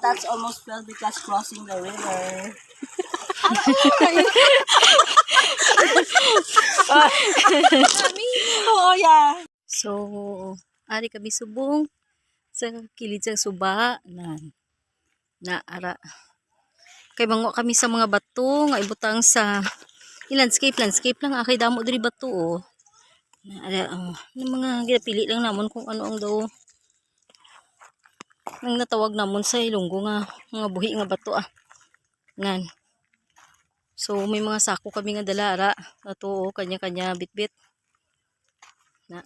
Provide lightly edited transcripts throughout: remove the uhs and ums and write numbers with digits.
that's almost fell because crossing the river. Oh, yeah. So, ari kami subong sa kilid sa suba na ara. Kay bango kami sa mga bato nga ibutang sa landscape lang akay damo diri bato oh. Na ara mga ginapili lang namon kung ano ang daw ang natawag namon sa Ilonggo nga mga buhi nga bato Nan. So may mga sako kami nga dala ara. Ato kanya-kanya bitbit. Na.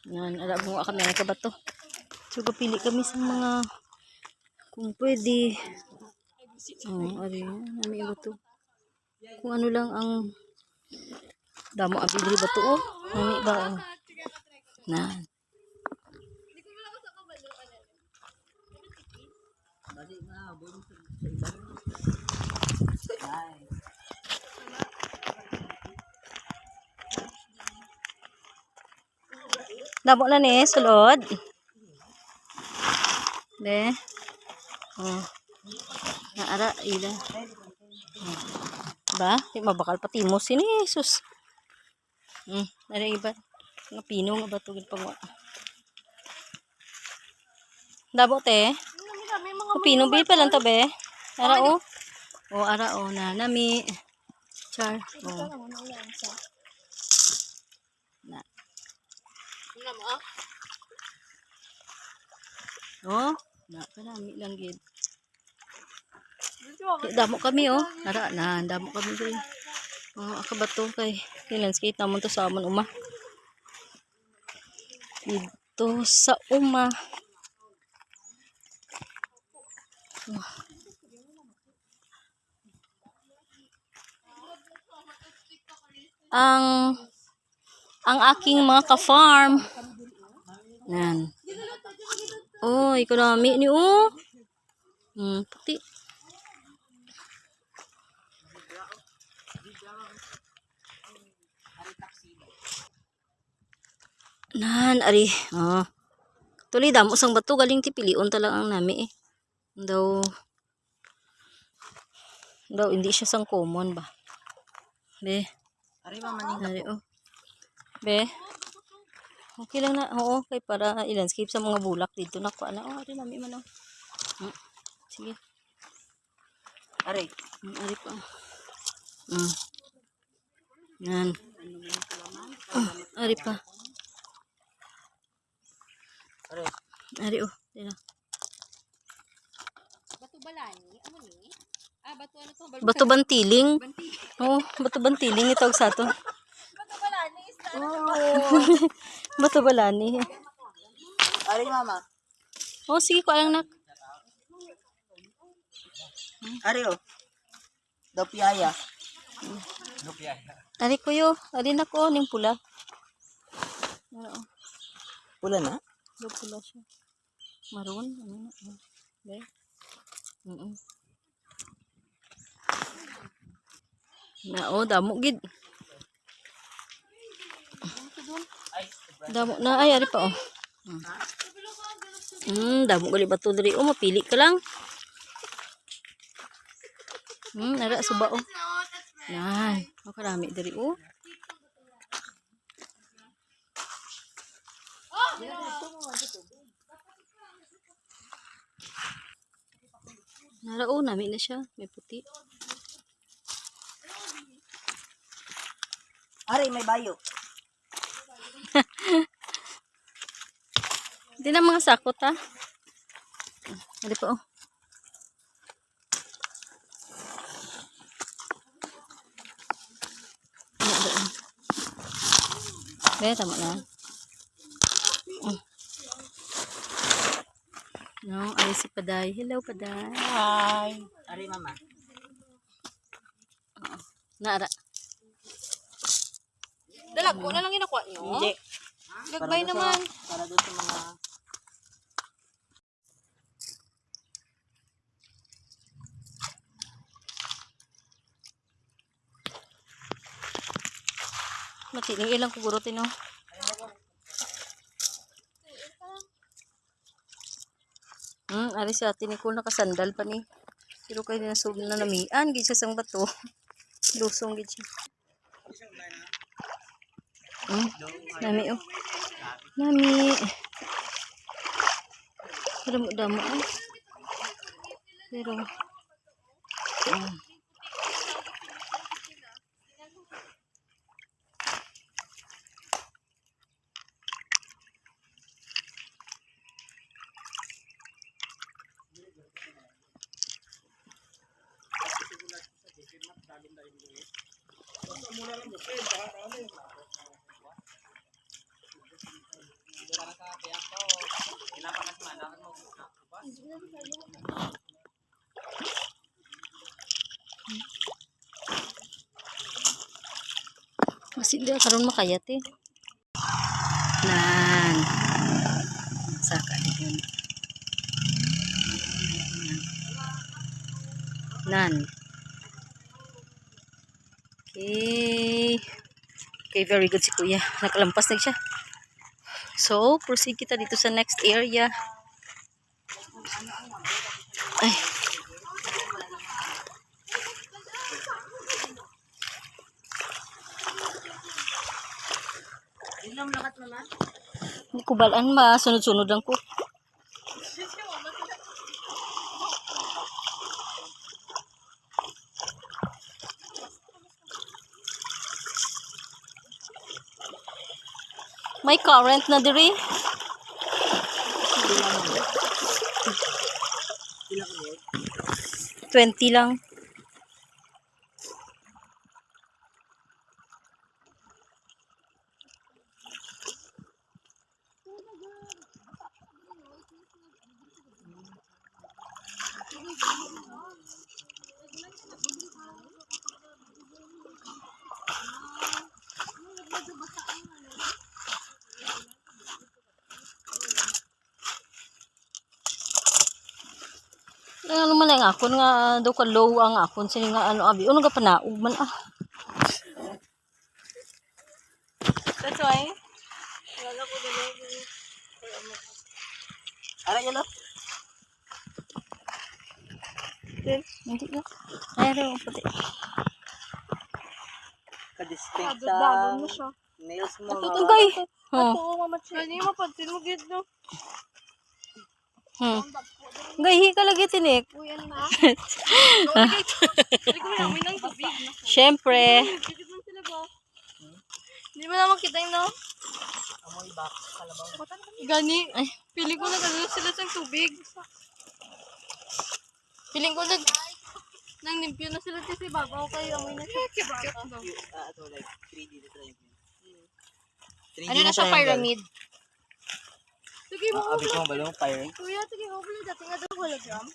Nan ara mo kami ang kabato. So pili kami sa mga kung pwede. Ari nami bato. Kung ano lang ang damo abi diri bato oh. Nami ba oh. Nan. Damo na ni sulod. De. Oh. Naara ila. Ba, di mabakal pati mo sini sus. Ada iba. Nga pino nga bato gid pangwa. Dabo te. Pino bi pa lang to be. Ara o. O ara o na nami. Char. O. Na. Oh, na kanami lang gid. Damo kami oh. Ara na damo kami diri. Akabato kay landscape namon to sa amon uma. Dito sa uma. Ang aking mga ka-farm. Yan. Oh, economy ni oh. Puti. Nan ari. Oh. Tuloy damo sang bato galing ti pilion ta lang ang nami eh. Daw hindi siya sang common ba. Be. Ari mamaning Ari oh. Be. Okay lang na. Oo, kay para i-landscape sa mga bulak dito na ko ana. Oh, ari nami man oh. Sige. Ari. Ari pa. Yan. Ari pa. Ari. Ari oh. Dila. Bato balani, ano ni? Bato ano to? Bato bantiling. Oh, bato bantiling itawag sa ato. Bato balani is na. Bato balani. Ari mama. Oh, sige ko lang nak. Ari oh. Dopiyaya. Ari ko yo. Ari na ko ning pula. Oo. Pula na? Pula siya. Maroon. Ano na. Be. Na oh, damo gid. Damo na ay ari pa oh. Damo gali bato diri oh, mapili ka lang. Nara suba oh. Yan, makarami diri oh. Nara oh, nami na siya, may puti. Ari may bayo. Hindi na mga sakot ha. Ari pa oh. Be, tama na. No, ay si Paday. Hello, Paday. Hi. Ari mama. Naara. Dalag ko na lang ginakuha niyo. Hindi. Gagbay naman. Para doon sa mga Mati, ilang kuguro tino. Ari si ate ni ko nakasandal pa ni. Pero kay na sub na namian gid siya sang bato. Lusong gid siya. Nami oh. Nami. Damo oh. Pero masih dia karon makayat eh. Nan. Saka din. Nan. Okay. Okay, very good si Kuya. Nakalampas na siya. So, proceed kita dito sa next area. Ay. Hindi ko balaan sunod-sunod lang ko. May current na diri. 20 lang. Ano man ang akon nga daw ka low ang akon sini nga ano abi uno ga panaog man ah. That's why. Ara yun, Hindi na. Ay ro puti. ka-distinct Dagon mo sa siya. nails mo. Tugay. Oh. Oo, mamatsi. Gani mo pansin mo gid no. Gayhi ka lagi tinik. Uy, ano na? Hindi ko namin ng tubig. Syempre. Dito man sila ba? Hindi mo naman kita no? Amoy back, kalabaw. Gani. Piling ko na gano'n sila sa tubig. Piling ko nang limpyo na sila kasi babaw kayo. Amoy na siya. Ito, like 3D na triangle. 3D Ano na siya pyramid? Sige mo. Abi ko ba yung fire? Kuya, sige mo. Pala dati nga daw hologram.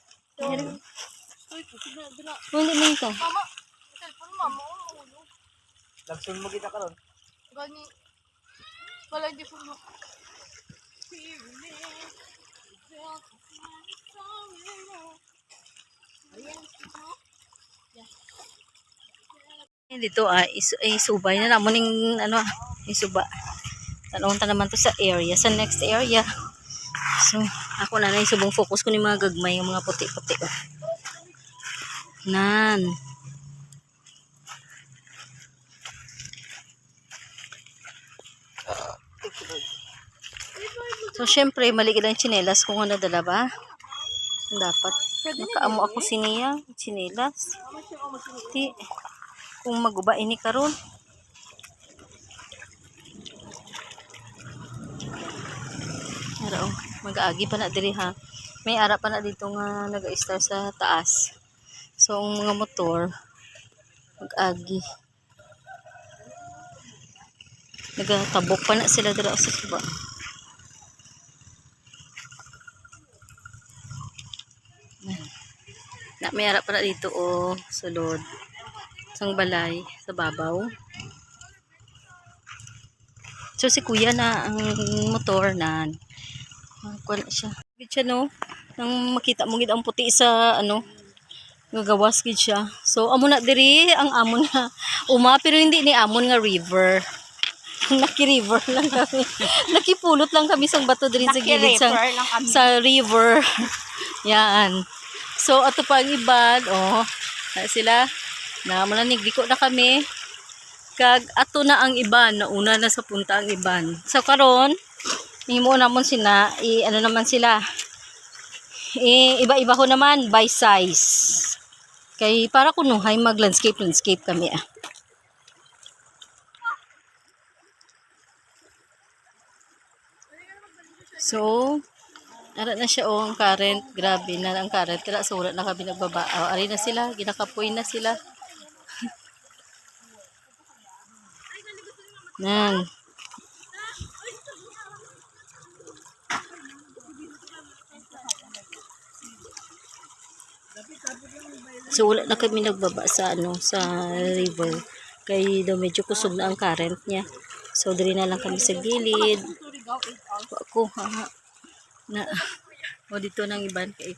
Uy, sige na. Hindi man ka. Mama, cellphone mama. Lagsun mo kita karon. Gani. Wala di po mo. Dito isubay na namon ning ano isuba. Tanong ta naman to sa area, sa next area. So, ako na isubong focus ko ni mga gagmay, yung mga puti-puti. Oh. Nan. So, syempre, mali ilang tsinelas kung ano dala ba? Dapat. Nakaamo ako siniya, tsinelas. Ti, kung maguba ini karon. Araw, mag-aagi pa na diri ha. May ara pa na dito nga nag-star sa taas. So, ang mga motor, mag-agi. Nagatabok pa na sila dira sa suba. Na may ara pa na dito o sulod sang balay sa babaw. So si kuya na ang motor na kuan siya. Gid siya no nang makita mo gid ang puti sa ano gagawas gid siya. So amo na diri ang amon nga uma pero hindi ni amon nga river. Naki-river lang kami. Nakipulot lang kami sa bato diri sa gilid sa river. Yan. So, ato pa ang iban. Oh, na sila. Na malanig, diko na kami. Kag, ato na ang iban. Nauna na sa punta ang iban. So, karon himo namon sila. Ano naman sila. Iba-iba ko naman by size. Kay, para kunuhay mag-landscape kami ah. So, ara na siya oh, ang current. Grabe na ang current. Kaya so, wala na kami nagbaba. Oh, ari na sila. Ginakapoy na sila. Nan. So, wala na kami nagbaba sa sa river. Kay daw medyo kusog na ang current niya. So, dali na lang kami sa gilid. Ako, na, o dito nang iban kay.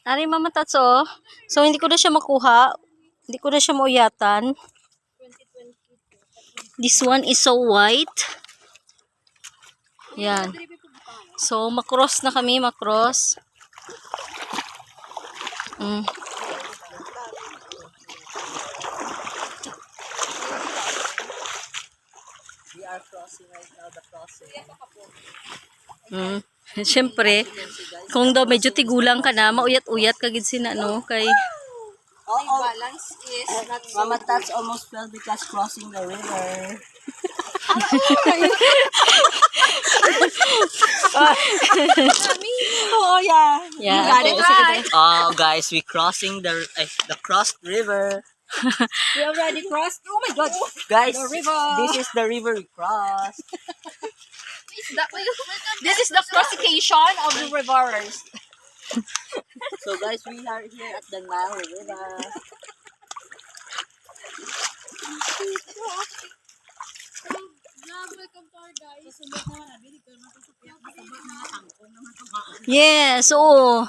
Ari Mama Tatso. So, hindi ko na siya makuha. Hindi ko na siya mauyatan. This one is so white. Yan. So, makross na kami, makross. We are crossing right now the crossing. Siyempre, kung daw medyo tigulang ka na, mauyat-uyat kagid sina, no? Kay, Balance is not so Mama Tats almost fell because crossing the river. Oh yeah. yeah. got it right. Oh guys, we crossing the crossed river. We already crossed. Oh my god. Guys, The river. this is the river we crossed. This is the classification of the rivers. So guys, we are here at the Nile River. yes, oo.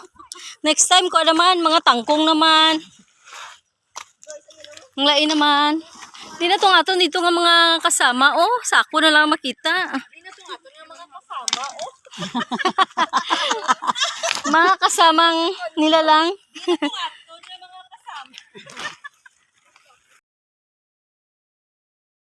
Next time ko naman, mga tangkong naman. Ang lain naman. Di na to nga to, dito nga mga kasama. Oh, sako na lang makita. Hindi na itong ato ng mga kasama. Oh. Mga kasamang nila lang. Ito nga ato ng mga kasama.